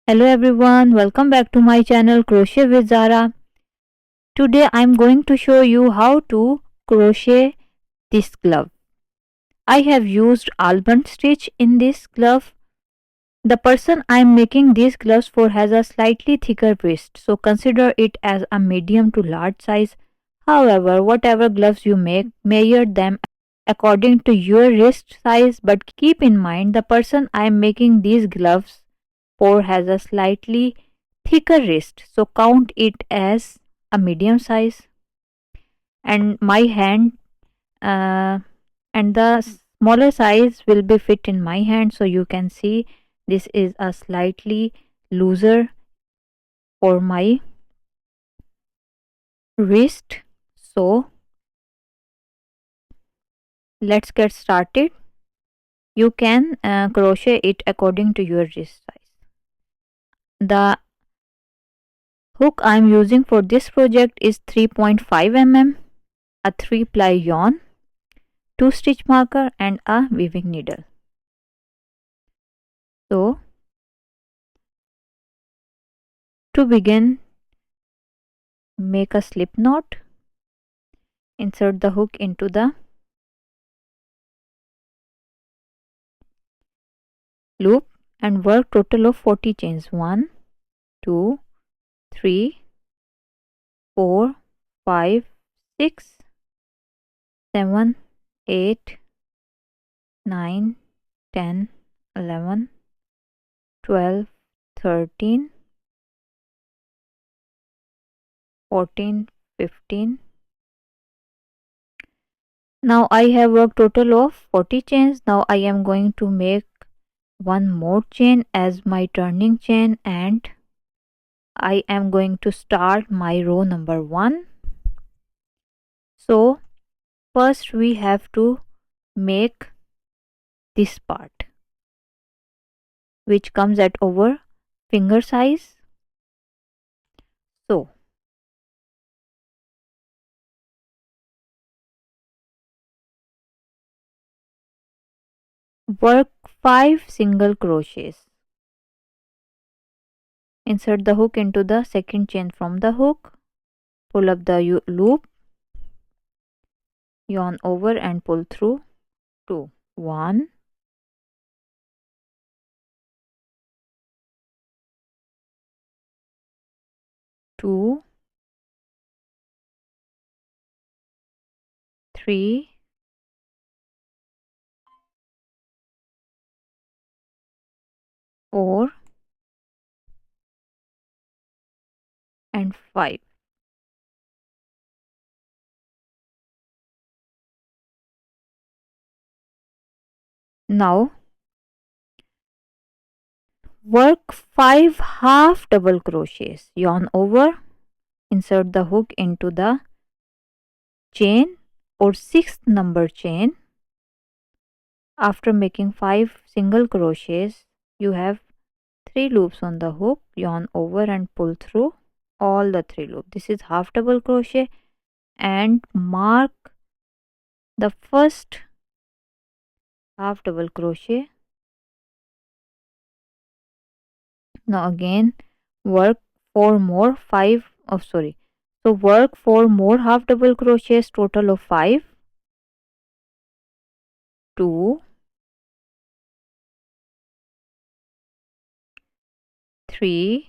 Hello everyone, welcome back to my channel Crochet with Zara. Today I'm going to show you how to crochet this glove. I have used almond stitch in this glove. The person I'm making these gloves for has a slightly thicker wrist, so consider it as a medium to large size. However, whatever gloves you make, measure them according to your wrist size, but keep in mind the person I'm making these gloves for has a slightly thicker wrist, so count it as a medium size. And my hand uh, and the smaller size will be fit in my hand, so you can see this is a slightly looser for my wrist. So let's get started. You can crochet it according to your wrist size. The hook I am using for this project is 3.5 mm, a 3-ply yarn, 2 stitch marker and a weaving needle. So to begin, make a slip knot, insert the hook into the loop and work total of 40 chains. 1, 2, 3, 4, 5, 6, 7, 8, 9, 10, 11, 12, 13, 14, 15. Now I have worked total of 40 chains. Now I am going to make one more chain as my turning chain, and I am going to start my row number 1. So first we have to make this part which comes at over finger size. So work 5 single crochets. Insert the hook into the second chain from the hook, pull up the loop, yarn over and pull through 2. 1, 2, 3, 4 and 5. Now work 5 half double crochets, yarn over, insert the hook into the chain or 6th number chain. After making 5 single crochets, you have 3 loops on the hook, yarn over and pull through all the 3 loops. This is half double crochet, and mark the first half double crochet. Now again work 4 more 5 oh sorry so work 4 more half double crochets, total of 5. 2, 3,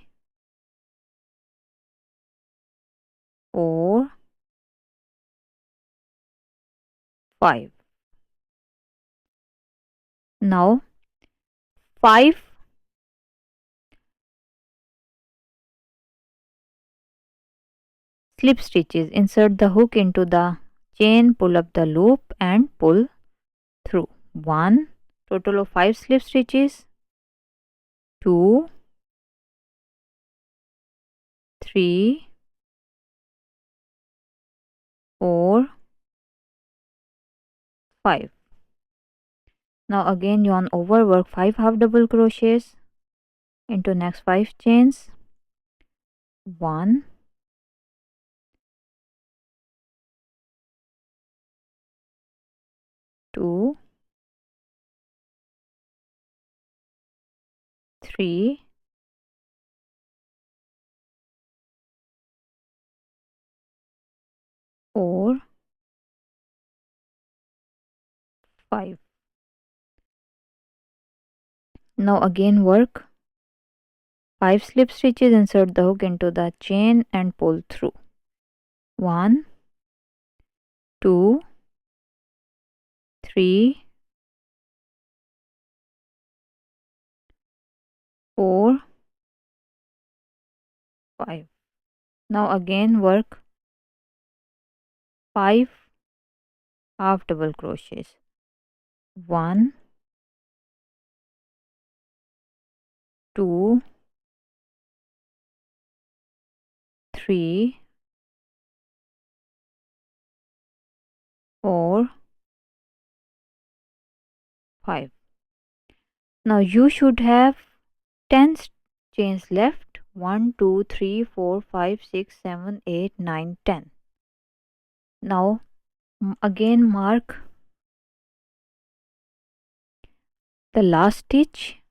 4, 5. Now 5 slip stitches. Insert the hook into the chain, pull up the loop and pull through 1. Total of 5 slip stitches. 2, 3, 4, 5. Now again yarn over, work 5 half double crochets into next 5 chains. 1, 2, 3, 5. Now again work 5 slip stitches, insert the hook into the chain and pull through. 1, 2, 3, 4, 5. Now again work 5 half double crochets. 1, 2, 3, 4, 5. Now you should have 10 chains left. 1, 2, 3, 4, 5, 6, 7, 8, 9, 10. Now again mark the last stitch.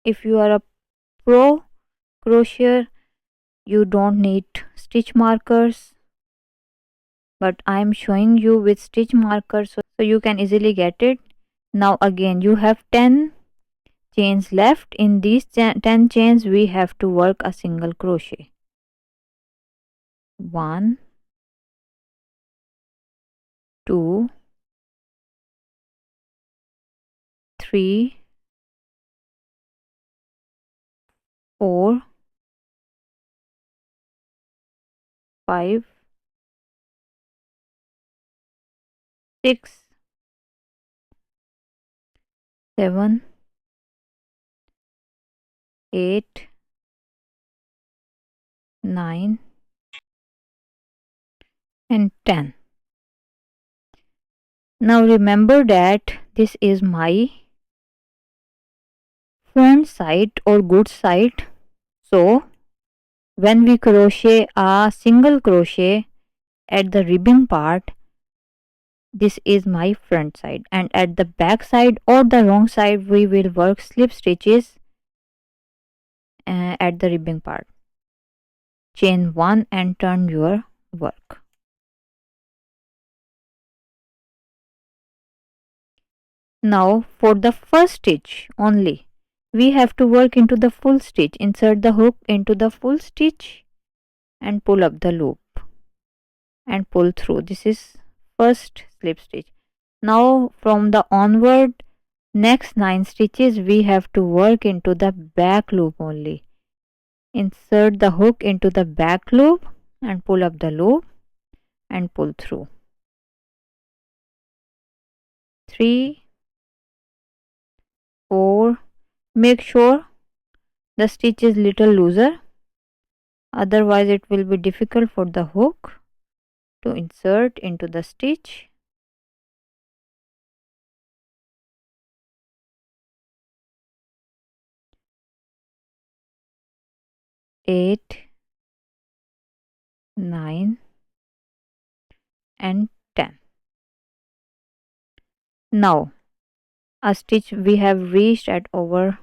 If you are a pro crocheter, you don't need stitch markers, but I am showing you with stitch markers so you can easily get it. Now again you have 10 chains left. In these 10 chains we have to work a single crochet. 1, 2, 3, 4, 5, 6, 7, 8, 9 and 10. Now remember that this is my front side or good side. So when we crochet a single crochet at the ribbing part, this is my front side, and at the back side or the wrong side we will work slip stitches at the ribbing part. Chain 1 and turn your work. Now for the first stitch only we have to work into the full stitch. Insert the hook into the full stitch and pull up the loop and pull through. This is first slip stitch. Now from the onward next 9 stitches we have to work into the back loop only. Insert the hook into the back loop and pull up the loop and pull through. 3, 4. Make sure the stitch is little looser, otherwise it will be difficult for the hook to insert into the stitch. 8, 9 and 10. Now a stitch we have reached at our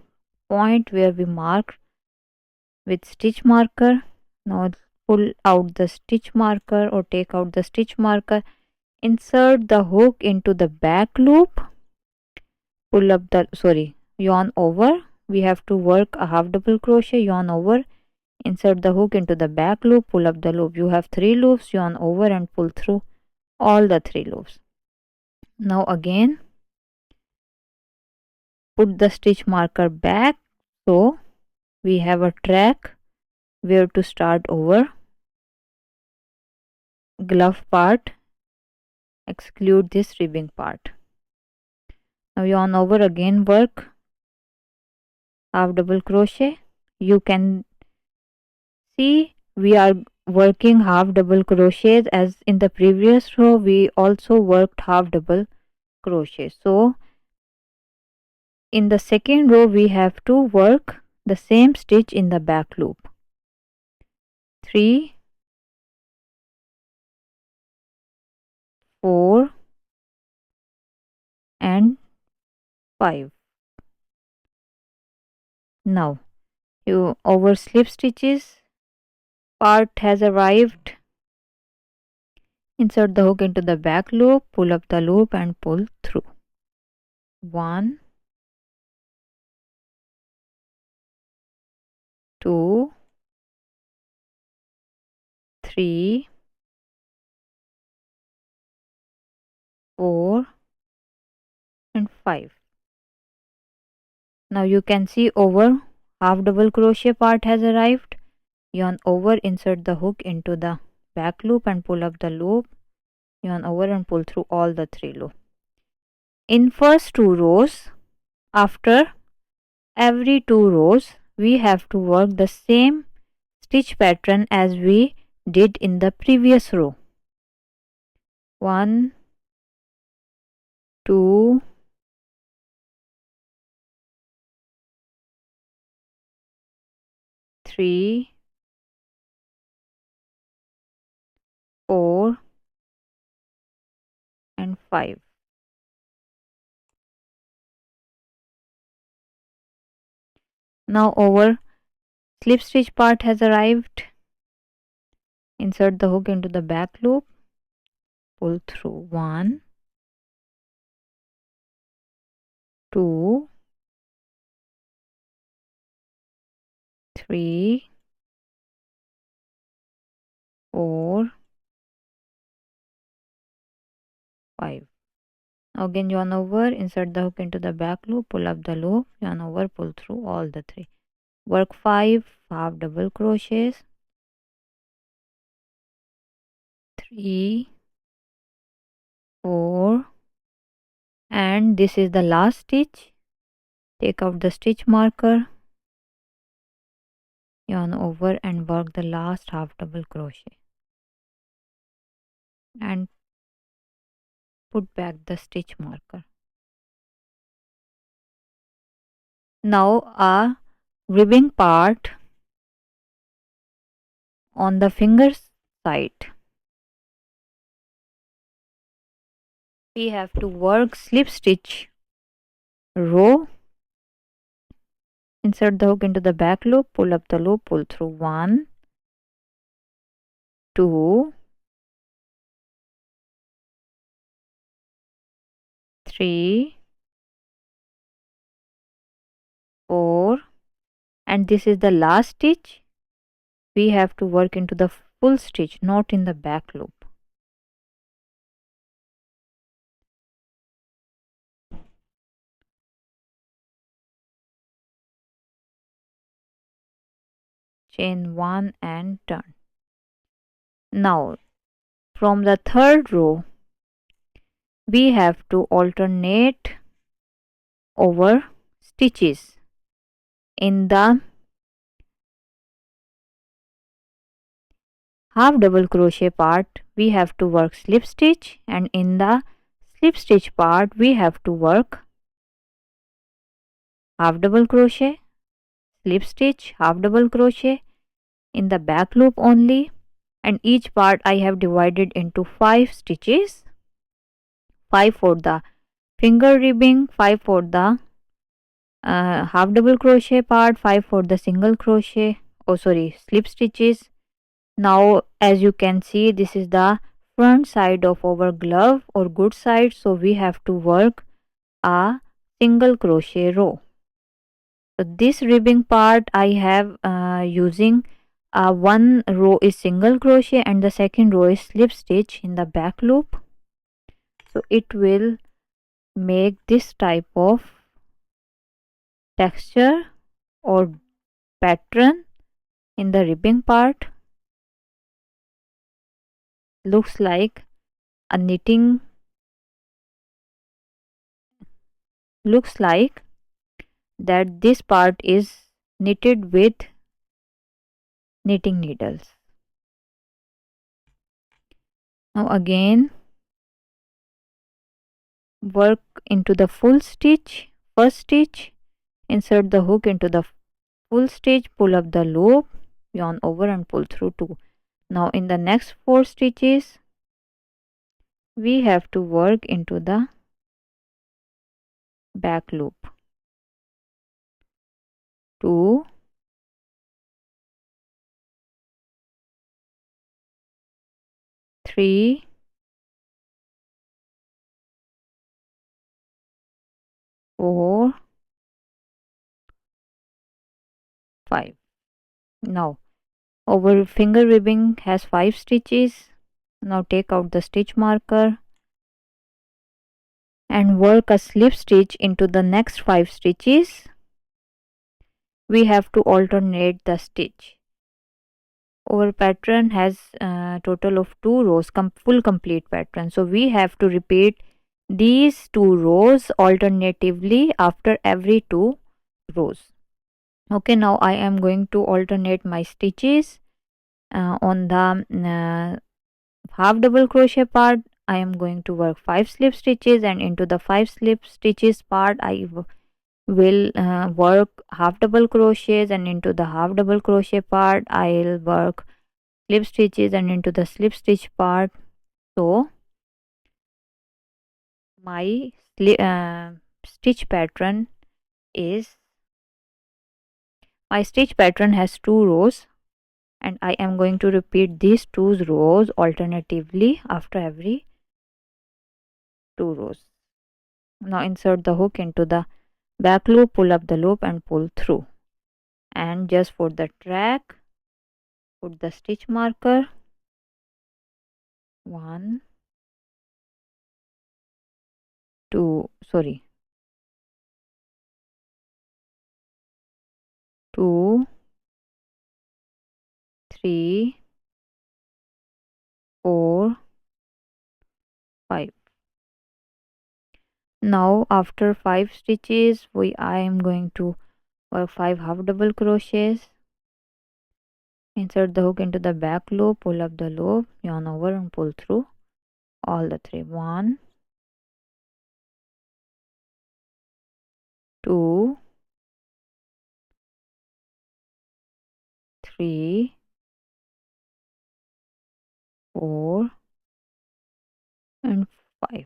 point where we marked with stitch marker. Now pull out the stitch marker or take out the stitch marker, insert the hook into the back loop, pull up the yarn over. We have to work a half double crochet, yarn over, insert the hook into the back loop, pull up the loop. You have 3 loops, yarn over and pull through all the 3 loops. Now again put the stitch marker back so we have a track where to start over. Glove part, exclude this ribbing part. Now yarn over, again work half double crochet. You can see we are working half double crochets, as in the previous row we also worked half double crochet. So in the second row we have to work the same stitch in the back loop. 3, 4 and 5. Now you over slip stitches part has arrived. Insert the hook into the back loop, pull up the loop and pull through. 1, 2, 3, 4 and 5. Now you can see over half double crochet part has arrived. Yarn over, insert the hook into the back loop and pull up the loop. Yarn over and pull through all the 3 loops. In first 2 rows, after every 2 rows, we have to work the same stitch pattern as we did in the previous row. 1, 2, 3, 4 and 5. Now our slip stitch part has arrived. Insert the hook into the back loop, pull through 1, 2, 3, 4, 5. Again yarn over, insert the hook into the back loop, pull up the loop, yarn over, pull through all the 3. Work 5 half double crochets, 3, 4 and this is the last stitch. Take out the stitch marker, yarn over and work the last half double crochet and put back the stitch marker. Now a ribbing part on the finger side. We have to work slip stitch row. Insert the hook into the back loop, pull up the loop, pull through 1, 2, 3, 4 and this is the last stitch. We have to work into the full stitch, not in the back loop. Chain 1 and turn. Now from the third row we have to alternate over stitches. In the half double crochet part we have to work slip stitch and in the slip stitch part we have to work half double crochet, slip stitch, half double crochet in the back loop only, and each part I have divided into 5 stitches, 5 for the finger ribbing, 5 for the half double crochet part, 5 for the single crochet, slip stitches. Now as you can see, this is the front side of our glove or good side, so we have to work a single crochet row. So this ribbing part I have using one row is single crochet and the second row is slip stitch in the back loop, so it will make this type of texture or pattern in the ribbing part. Looks like a knitting, looks like that this part is knitted with knitting needles. Now again work into the full stitch, first stitch, insert the hook into the full stitch, pull up the loop, yarn over and pull through 2. Now in the next 4 stitches we have to work into the back loop, 2, 3, 5. Now our finger ribbing has 5 stitches. Now take out the stitch marker and work a slip stitch into the next 5 stitches. We have to alternate the stitch. Our pattern has a total of 2 rows, full complete pattern. So we have to repeat these 2 rows alternatively after every 2 rows. Okay, now I am going to alternate my stitches. On the half double crochet part, I am going to work 5 slip stitches, and into the 5 slip stitches part I will work half double crochets, and into the half double crochet part I'll work slip stitches, and into the slip stitch part. So my stitch pattern has 2 rows, and I am going to repeat these 2 rows alternatively after every 2 rows. Now insert the hook into the back loop, pull up the loop and pull through, and just for the track put the stitch marker 1 2 sorry 2 3 4 5. Now after 5 stitches I am going to work 5 half double crochets, insert the hook into the back loop, pull up the loop, yarn over and pull through all the 3. 1 2 3 4 and 5.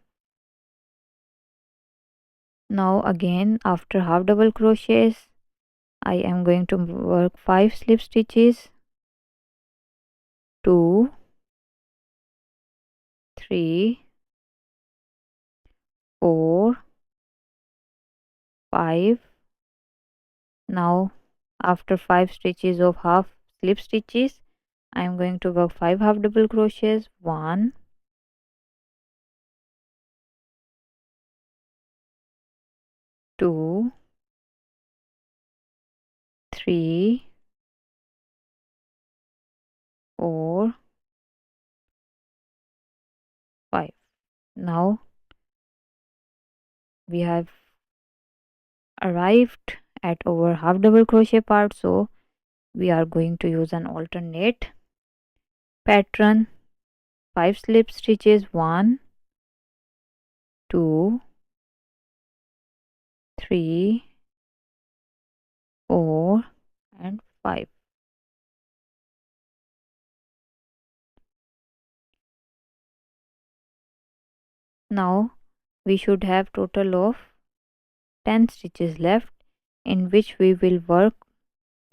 Now again after half double crochets I am going to work 5 slip stitches, 2 3 4 5. Now after 5 stitches of half slip stitches I am going to work 5 half double crochets, 1 2 3 4 5. Now we have arrived at our half double crochet part, so we are going to use an alternate pattern. 5 slip stitches, 1 2 3 4 and 5. Now we should have total of 10 stitches left, in which we will work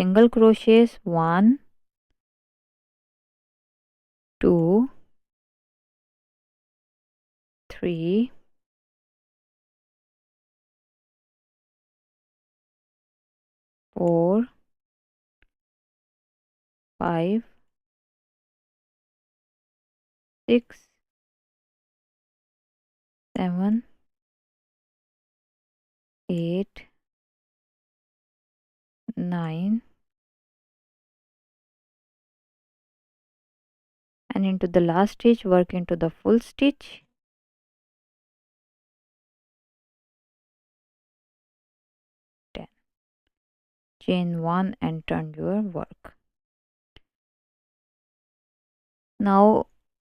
single crochets 1 2 3 4 5 6 7 8 9, and into the last stitch work into the full stitch, chain 1 and turn your work. Now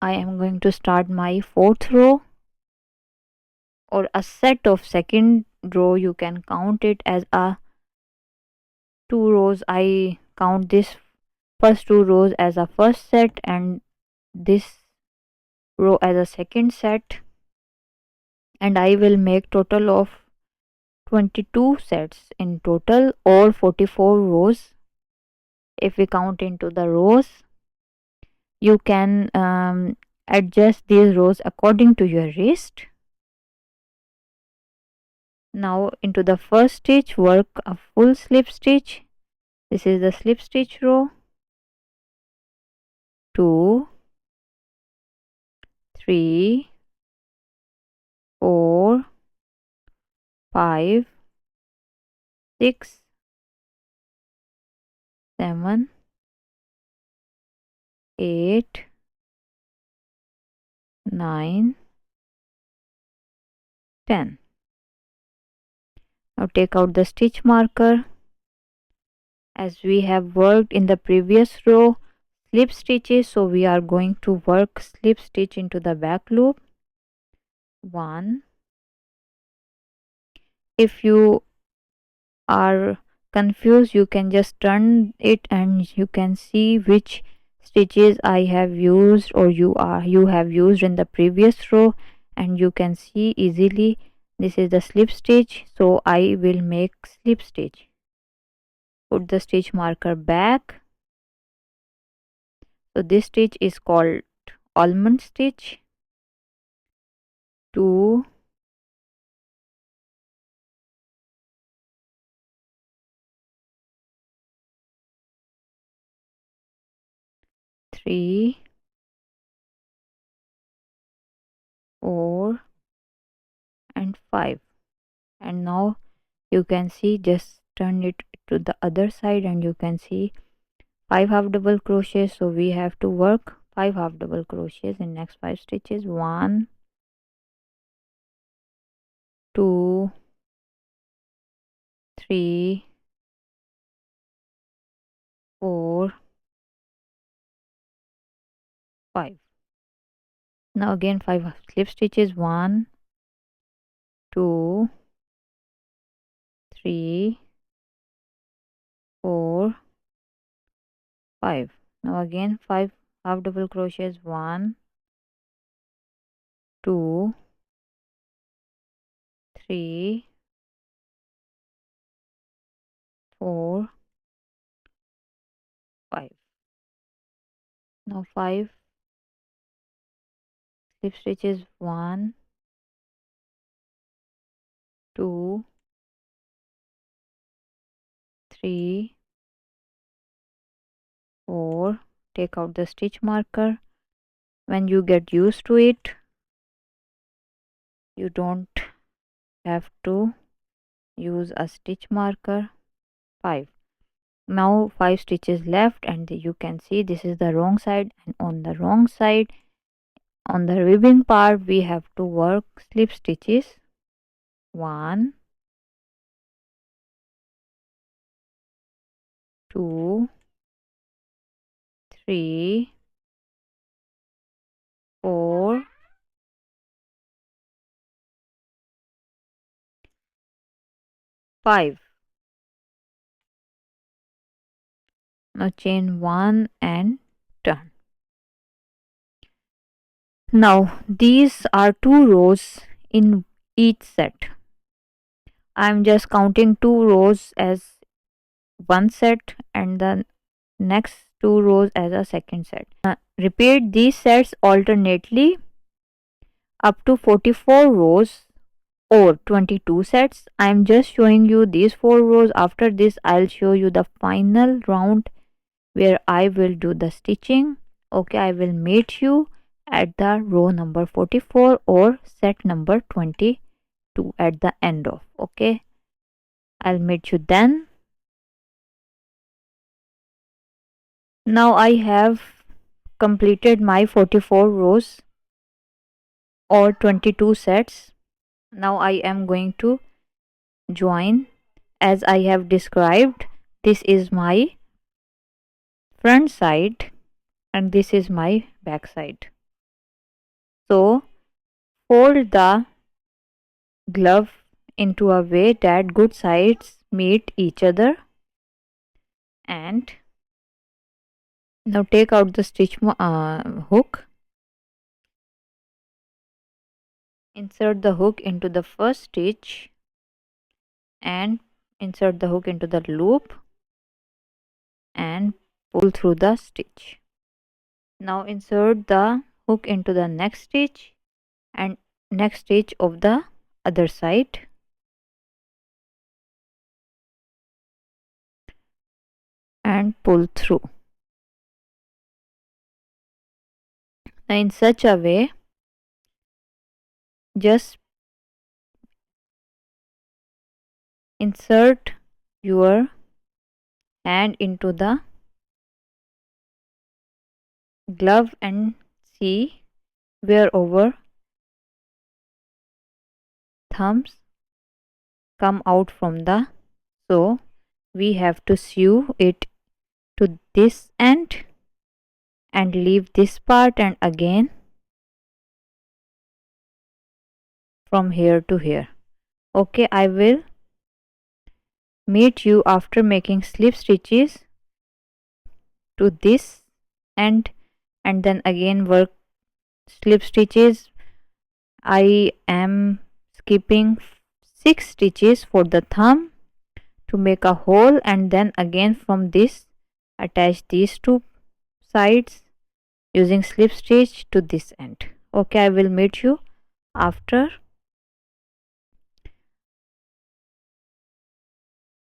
I am going to start my 4th row, or a set of second row. You can count it as a 2 rows. I count this first 2 rows as a first set and this row as a second set, and I will make total of 22 sets in total, or 44 rows if we count into the rows. You can adjust these rows according to your wrist. Now into the first stitch work a full slip stitch, This is the slip stitch row. 2, 3, 4, 5, 6, 7, 8, 9, 10. Now take out the stitch marker. As we have worked in the previous row slip stitches, so we are going to work slip stitch into the back loop. 1. If you are confused, you can just turn it and you can see which stitches I have used or you have used in the previous row, and you can see easily this is the slip stitch, so I will make slip stitch. Put the stitch marker back. So this stitch is called almond stitch. 2, 3, 4 and 5. And now you can see, just turn it to the other side and you can see 5 half double crochets. So we have to work 5 half double crochets in next 5 stitches. 1, 2, 3, 4, 5. Now again 5 slip stitches. 1, 2, 3, 4, 5. Now again 5 half double crochets. 1, 2, 3, 4, 5. Now 5 slip stitches. 1, 2, 3, 4. Take out the stitch marker. When you get used to it, you don't have to use a stitch marker. 5. Now 5 stitches left, and you can see this is the wrong side, and on the wrong side, on the ribbing part, we have to work slip stitches. 1, 2, 3, 4, 5. Now chain 1 and turn. Now these are 2 rows in each set. I'm just counting 2 rows as one set and the next 2 rows as a second set. Repeat these sets alternately up to 44 rows or 22 sets. I'm just showing you these 4 rows. After this I'll show you the final round where I will do the stitching. Okay, I will meet you at the row number 44 or set number 22 at the end of. Okay, I'll meet you then. Now I have completed my 44 rows or 22 sets. Now I am going to join as I have described. This is my front side and this is my back side. So fold the glove into a way that good sides meet each other, and now take out the stitch hook. Insert the hook into the first stitch and insert the hook into the loop and pull through the stitch. Now insert the hook into the next stitch and next stitch of the other side. and pull through in such a way. Just insert your hand into the glove and see where our thumbs come out from the, so we have to sew it to this end and leave this part, and again from here to here. Okay, I will meet you after making slip stitches to this end and then again work slip stitches. I am skipping 6 stitches for the thumb to make a hole, and then again from this attach these two sides using slip stitch to this end. Okay, I will meet you after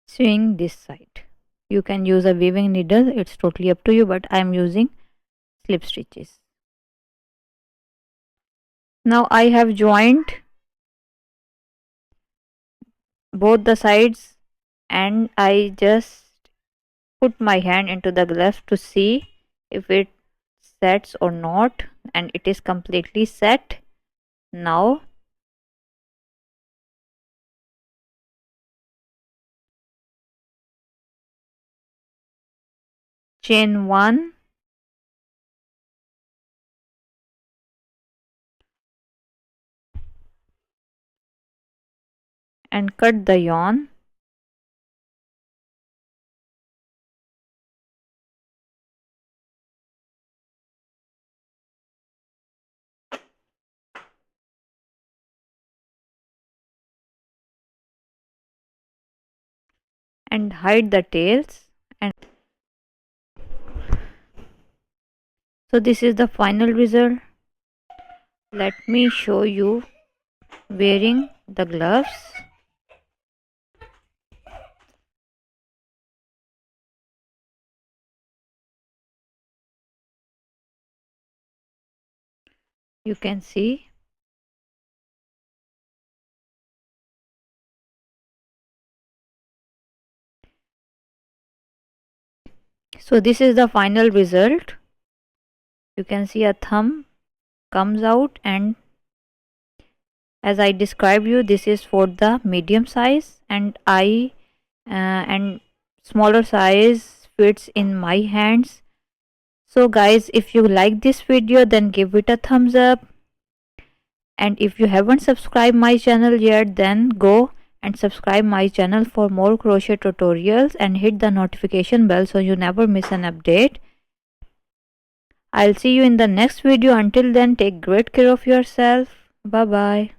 sewing this side. You can use a weaving needle, it's totally up to you, but I am using slip stitches. Now I have joined both the sides and I just put my hand into the glove to see if it sets or not, and it is completely set. Now chain 1 and cut the yarn, and hide the tails. And so this is the final result. Let me show you wearing the gloves. You can see so this is the final result. You can see a thumb comes out, and as I described you, this is for the medium size, and and smaller size fits in my hands. So guys, if you like this video, then give it a thumbs up, and if you haven't subscribed my channel yet, then go and subscribe my channel for more crochet tutorials and hit the notification bell so you never miss an update. I'll see you in the next video. Until then, take great care of yourself. Bye bye.